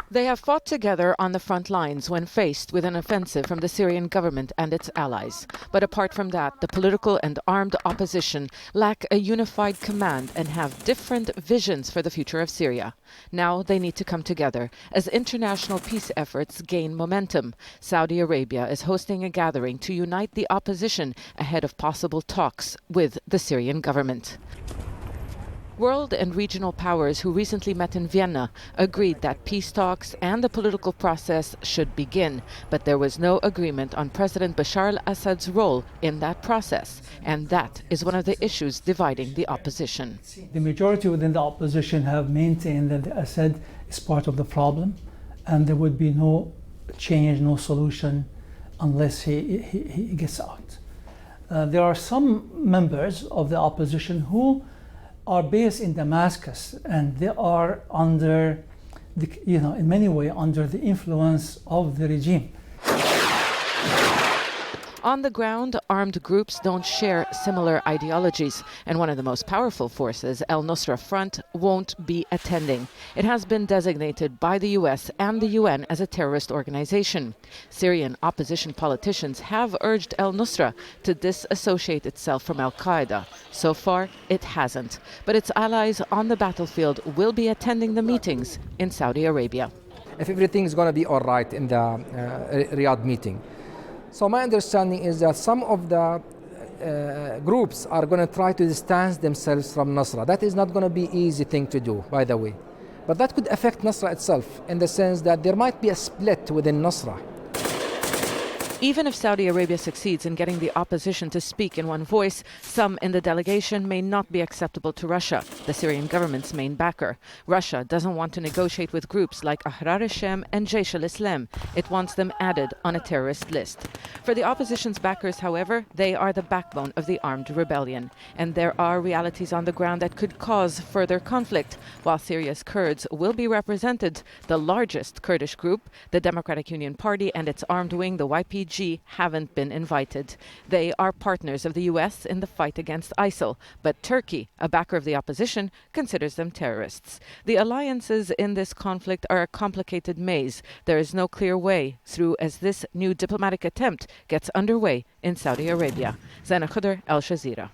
They have fought together on the front lines when faced with an offensive from the Syrian government and its allies. But apart from that, the political and armed opposition lack a unified command and have different visions for the future of Syria. Now they need to come together as international peace efforts gain momentum. Saudi Arabia is hosting a gathering to unite the opposition ahead of possible talks with the Syrian government. World and regional powers who recently met in Vienna agreed that peace talks and the political process should begin, but there was no agreement on President Bashar al-Assad's role in that process, and that is one of the issues dividing the opposition. The majority within the opposition have maintained that Assad is part of the problem, and there would be no change, no solution unless he gets out. There are some members of the opposition who are based in Damascus, and they are under in many ways under the influence of the regime. On the ground, armed groups don't share similar ideologies, and one of the most powerful forces, Al-Nusra Front, won't be attending. It has been designated by the US and the UN as a terrorist organization. Syrian opposition politicians have urged Al-Nusra to disassociate itself from Al-Qaeda. So far, it hasn't. But its allies on the battlefield will be attending the meetings in Saudi Arabia. If everything is going to be all right in the Riyadh meeting. So my understanding is that some of the groups are going to try to distance themselves from Nusra. That is not going to be an easy thing to do, by the way. But that could affect Nusra itself in the sense that there might be a split within Nusra. Even if Saudi Arabia succeeds in getting the opposition to speak in one voice, some in the delegation may not be acceptable to Russia, the Syrian government's main backer. Russia doesn't want to negotiate with groups like Ahrar al-Shem and Jaish al-Islam. It wants them added on a terrorist list. For the opposition's backers, however, they are the backbone of the armed rebellion. And there are realities on the ground that could cause further conflict. While Syria's Kurds will be represented, the largest Kurdish group, the Democratic Union Party, and its armed wing, the YPG, haven't been invited. They are partners of the US in the fight against ISIL, but Turkey, a backer of the opposition, considers them terrorists. The alliances in this conflict are a complicated maze. There is no clear way through as this new diplomatic attempt gets underway in Saudi Arabia. Zaina Khudr, Al Jazeera.